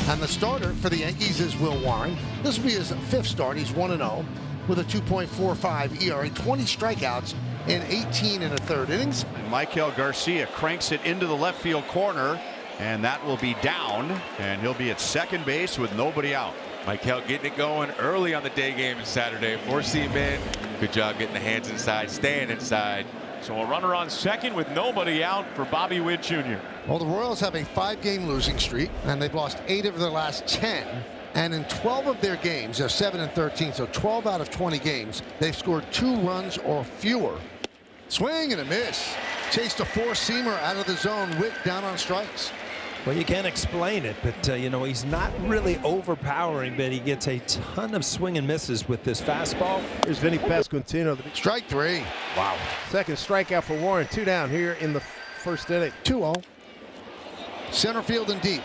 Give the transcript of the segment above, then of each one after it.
And the starter for the Yankees is Will Warren. This will be his 5th start. He's 1-0 with a 2.45 ERA, 20 strikeouts in 18 1/3 innings. And Michael Garcia cranks it into the left field corner, and that will be down, and he'll be at second base with nobody out. Michael getting it going early on the day game on Saturday. 4-seam in. Good job getting the hands inside, staying inside. So a runner on second with nobody out for Bobby Witt Jr. Well, the Royals have a 5-game losing streak, and they've lost 8 of their last 10. And in 12 of their games, they're 7-13, so 12 out of 20 games, they've scored 2 runs or fewer. Swing and a miss. Chased a 4-seamer out of the zone. Witt down on strikes. Well, you can't explain it, but you know, he's not really overpowering, but he gets a ton of swing and misses with this fastball. Here's Vinny Pasquantino. Strike 3. Wow. Second strikeout for Warren. 2 down here in the first inning. 2-0. Center field and deep.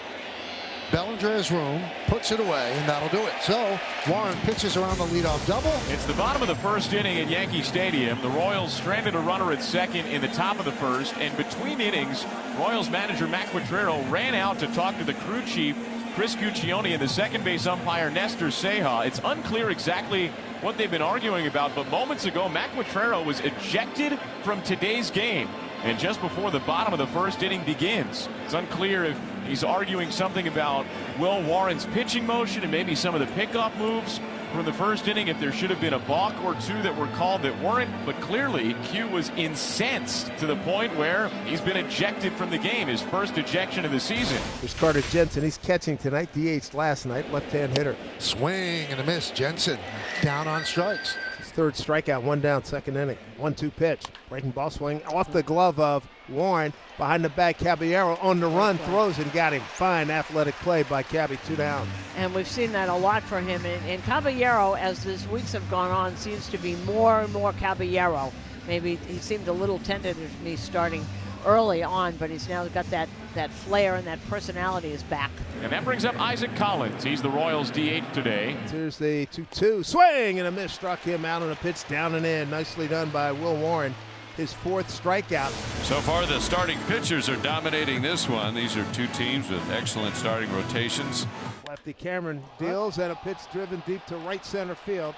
Bellinger has room, puts it away, and that'll do it. So Warren pitches around the leadoff double. It's the bottom of the first inning at Yankee Stadium. The Royals stranded a runner at second in the top of the first, and between innings, Royals manager Matt Quatrero ran out to talk to the crew chief Chris Guccione and the second base umpire Nestor Ceja. It's unclear exactly what they've been arguing about, but moments ago Matt Quatrero was ejected from today's game. And just before the bottom of the first inning begins, it's unclear if he's arguing something about Will Warren's pitching motion and maybe some of the pickoff moves from the first inning, if there should have been a balk or 2 that were called that weren't. But clearly Q was incensed to the point where he's been ejected from the game, his first ejection of the season. There's Carter Jensen. He's catching tonight. DH'd last night. Left-hand hitter. Swing and a miss. Jensen down on strikes. His 3rd strikeout, 1 down, second inning. 1-2 pitch. Breaking ball swing off the glove of Warren. Behind the back, Caballero on the run, throws and got him. Fine athletic play by Cabby, 2 down. And we've seen that a lot for him. And Caballero, as these weeks have gone on, seems to be more and more Caballero. Maybe he seemed a little tentative to me starting early on, but he's now got that flair, and that personality is back. And that brings up Isaac Collins. He's the Royals DH today. Here's the 2-2. Swing and a miss. Struck him out on a pitch down and in. Nicely done by Will Warren. His 4th strikeout. So far, the starting pitchers are dominating this one. These are 2 teams with excellent starting rotations. Lefty Cameron deals, and a pitch driven deep to right center field.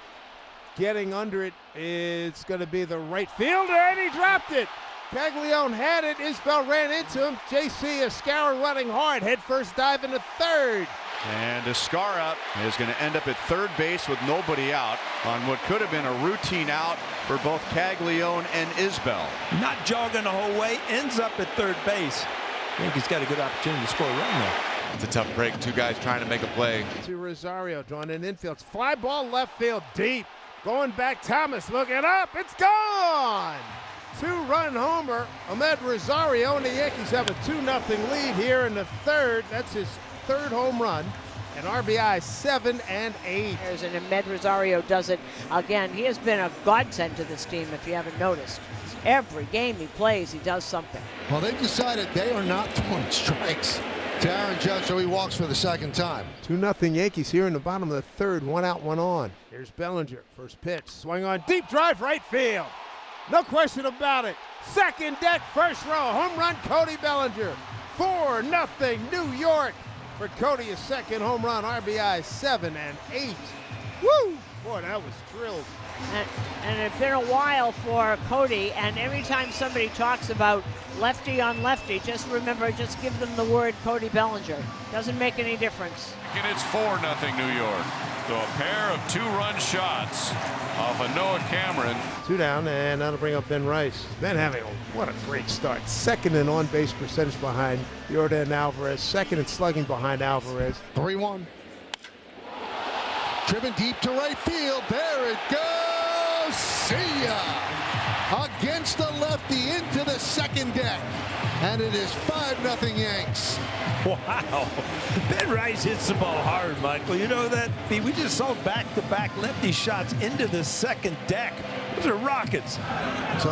Getting under it is going to be the right fielder, and he dropped it. Caglione had it. Isbell ran into him. J.C. Escara running hard. Head first dive into third. And Escara is going to end up at third base with nobody out on what could have been a routine out for both Caglione and Isbell. Not jogging the whole way, ends up at third base. I think he's got a good opportunity to score a run there. It's a tough break. 2 guys trying to make a play. To Rosario, drawn in infield. Fly ball left field deep. Going back, Thomas looking up. It's gone. 2-run homer. Ahmed Rosario, and the Yankees have a 2-0 lead here in the 3rd. That's his 3rd home run. And RBI 7 and 8. And Ahmed Rosario does it again. He has been a godsend to this team, if you haven't noticed. Every game he plays, he does something. Well, they've decided they are not throwing strikes to Aaron Judge, so he walks for the 2nd time. 2-0 Yankees here in the bottom of the 3rd. 1 out, 1 on. Here's Bellinger. First pitch. Swing on. Deep drive right field. No question about it. Second deck, first row. Home run, Cody Bellinger. 4-0 New York. For Cody, his 2nd home run. RBI 7 and 8. Woo! Boy, that was thrilled. And it's been a while for Cody, and every time somebody talks about lefty on lefty, just remember, just give them the word Cody Bellinger. Doesn't make any difference. And it's 4-0 New York. So a pair of 2-run shots off of Noah Cameron. 2 down, and that'll bring up Ben Rice. Ben having what a great start. 2nd in on-base percentage behind Yordan Alvarez. 2nd in slugging behind Alvarez. 3-1. Driven deep to right field. There it goes. See ya. Against the lefty into the 2nd deck. And it is 5-0 Yanks. Wow. Ben Rice hits the ball hard, Michael. You know that? We just saw back-to-back lefty shots into the 2nd deck. Those are rockets. So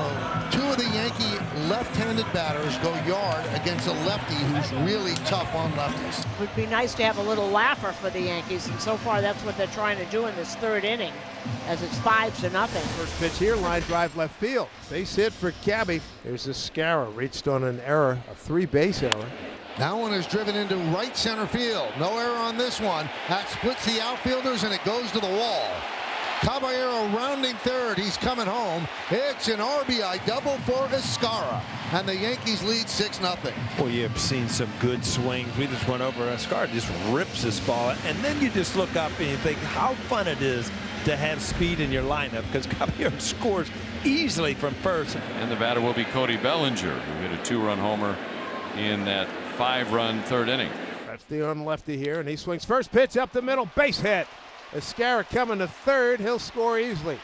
2 of the Yankee left-handed batters go yard against a lefty who's really tough on lefties. It would be nice to have a little laugher for the Yankees, and so far that's what they're trying to do in this 3rd inning, as it's 5-0. First pitch here, line drive left field. Base hit for Cabby. There's Escara, reached on an error, a 3-base error. That one is driven into right center field. No error on this one. That splits the outfielders, and it goes to the wall. Caballero rounding third. He's coming home. It's an RBI double for Escara, and the Yankees lead 6-0. Well, you've seen some good swings. We just went over. Escara just rips this ball, and then you just look up and you think how fun it is to have speed in your lineup, because Caballero scores easily from first. And the batter will be Cody Bellinger, who hit a 2-run homer in that 5-run third inning. Lefty on lefty here, and he swings first pitch up the middle, base hit. Escara coming to third. He'll score easily.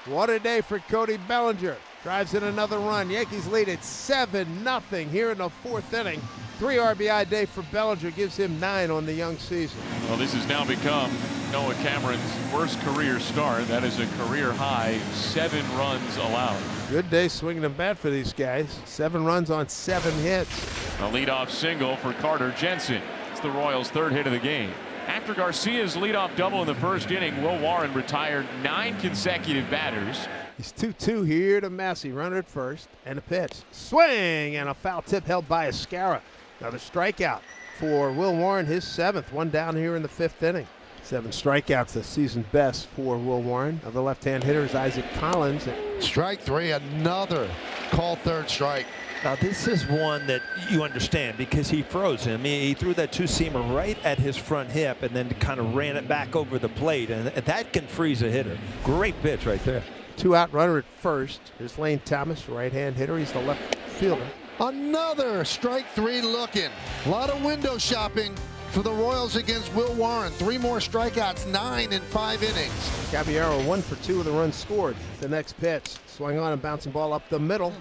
What a day for Cody Bellinger. Drives in another run. Yankees lead at 7-0 here in the fourth inning. 3 RBI day for Bellinger gives him 9 on the young season. Well, this has now become Noah Cameron's worst career start. That is a career high 7 runs allowed. Good day swinging the bat for these guys. 7 runs on 7 hits. A leadoff single for Carter Jensen. It's the Royals' 3rd hit of the game. After Garcia's leadoff double in the first inning, Will Warren retired 9 consecutive batters. He's 2-2 here to Massey. Runner at first, and a pitch. Swing, and a foul tip held by Escara. Another strikeout for Will Warren, his 7th. One down here in the 5th inning. 7 strikeouts, the season best for Will Warren. Of the left-hand hitter is Isaac Collins. Strike 3, another call third strike. Now this is one that you understand because he froze him. He threw that 2-seamer right at his front hip and then kind of ran it back over the plate, and that can freeze a hitter. Great pitch right there. 2-out runner at first. Here's Lane Thomas, right-hand hitter. He's the left fielder. Another strike 3 looking. A lot of window shopping for the Royals against Will Warren. 3 more strikeouts, 9 in 5 innings. Caballero 1 for 2 of the runs scored. The next pitch, swung on and bouncing ball up the middle.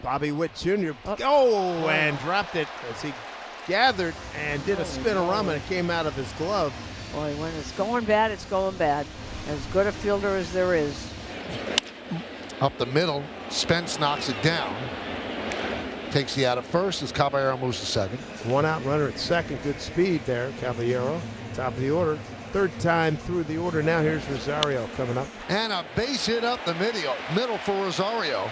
Bobby Witt Jr. And dropped it as he gathered and did a spin-a-run, and it came out of his glove. Boy, when it's going bad, it's going bad. As good a fielder as there is. Up the middle, Spence knocks it down. Takes the out of first as Caballero moves to second. 1-out runner at second. Good speed there, Caballero. Top of the order. 3rd time through the order. Now here's Rosario coming up. And a base hit up the middle for Rosario.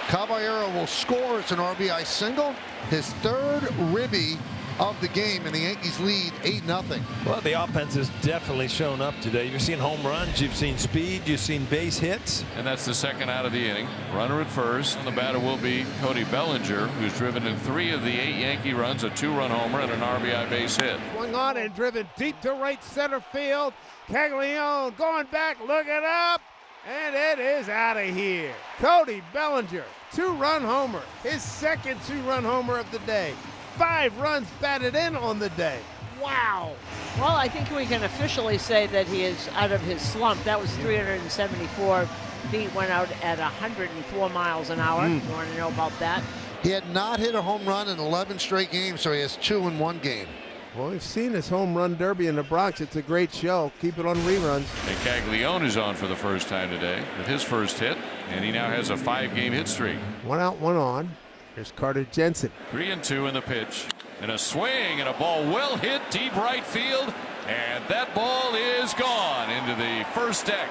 Caballero will score. It's an RBI single. His 3rd ribby of the game, and the Yankees lead 8-0. Well, the offense has definitely shown up today. You've seen home runs, you've seen speed, you've seen base hits. And that's the 2nd out of the inning. Runner at first, and the batter will be Cody Bellinger, who's driven in 3 of the 8 Yankee runs, a 2-run homer and an RBI base hit. Swung on and driven deep to right center field. Caglione going back, looking up, and it is out of here. Cody Bellinger, 2-run homer, his 2nd 2-run homer of the day. 5 runs batted in on the day. Wow. Well, I think we can officially say that he is out of his slump. That was 374 feet, went out at 104 miles an hour. You want to know about that? He had not hit a home run in 11 straight games, so he has 2 in 1 game. Well, we've seen his home run derby in the Bronx. It's a great show. Keep it on reruns. And Caglione is on for the first time today with his first hit, and he now has a 5-game hit streak. 1 out, 1 on. Here's Carter Jensen. 3-2 in the pitch, and a swing and a ball well hit deep right field, and that ball is gone into the first deck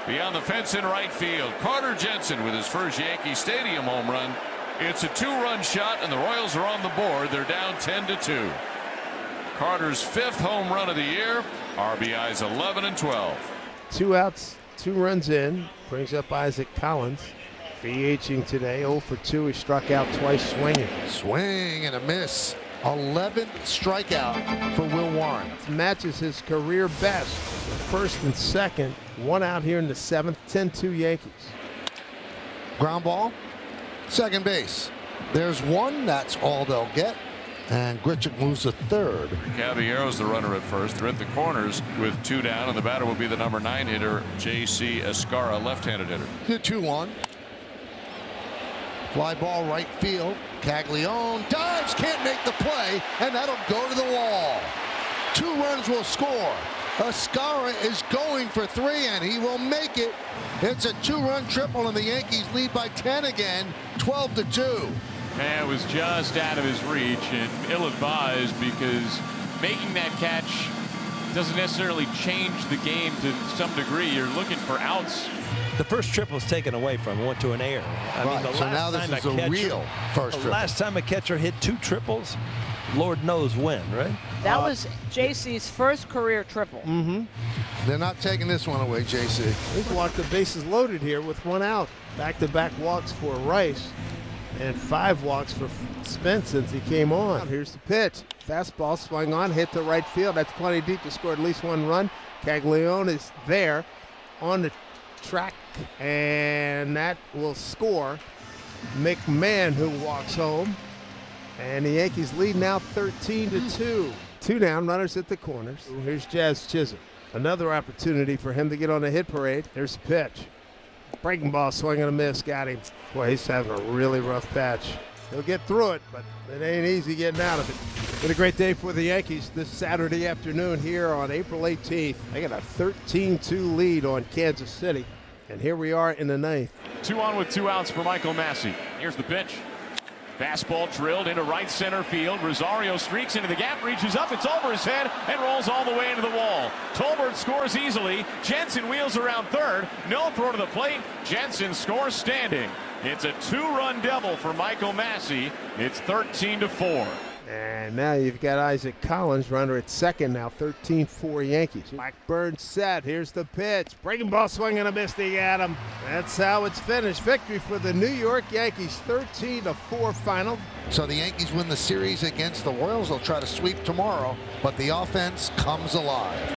beyond the fence in right field. Carter Jensen with his first Yankee Stadium home run. It's a 2-run shot, and the Royals are on the board. They're down 10-2. Carter's 5th home run of the year. RBIs 11 and 12. 2 outs, 2 runs in. Brings up Isaac Collins. DHing today, 0 for 2. He struck out twice swinging. Swing and a miss. 11th strikeout for Will Warren. Matches his career best. 1st and 2nd. 1 out here in the 7th. 10-2 Yankees. Ground ball. Second base. There's 1. That's all they'll get. And Grichuk moves to 3rd. Caballero's the runner at first. They're at the corners with 2 down, and the batter will be the number 9 hitter, J.C. Escara, left-handed hitter. The 2-1. Fly ball right field. Caglione dives, can't make the play, and that'll go to the wall. 2 runs will score. Escara is going for 3, and he will make it. It's a 2-run triple, and the Yankees lead by 10 again, 12-2. And it was just out of his reach and ill-advised, because making that catch doesn't necessarily change the game to some degree. You're looking for outs. The first triple was taken away from him, went to an error. I mean, So now this is a real first triple. The last time a catcher hit 2 triples, Lord knows when, right? That was JC's first career triple. They're not taking this one away, JC. He's walked the bases loaded here with 1 out. Back-to-back walks for Rice and 5 walks for Spence since he came on. Here's the pitch. Fastball swung on, hit to right field. That's plenty deep to score at least 1 run. Caglione is there on the track, and that will score McMahon, who walks home. And the Yankees lead now 13-2. 2 down, runners at the corners. Here's Jazz Chisholm. Another opportunity for him to get on the hit parade. Here's the pitch. Breaking ball, swing and a miss, got him. Boy, he's having a really rough patch. He'll get through it, but it ain't easy getting out of it. Been a great day for the Yankees this Saturday afternoon here on April 18th. They got a 13-2 lead on Kansas City. And here we are in the 9th. 2 on with 2 outs for Michael Massey. Here's the pitch. Fastball drilled into right center field. Rosario streaks into the gap, reaches up, it's over his head, and rolls all the way into the wall. Tolbert scores easily. Jensen wheels around third. No throw to the plate. Jensen scores standing. It's a 2-run double for Michael Massey. It's 13-4. And now you've got Isaac Collins, runner at second now, 13-4 Yankees. Blackburn set. Here's the pitch. Breaking ball, swing and a miss. They got him. That's how it's finished. Victory for the New York Yankees, 13-4 final. So the Yankees win the series against the Royals. They'll try to sweep tomorrow, but the offense comes alive.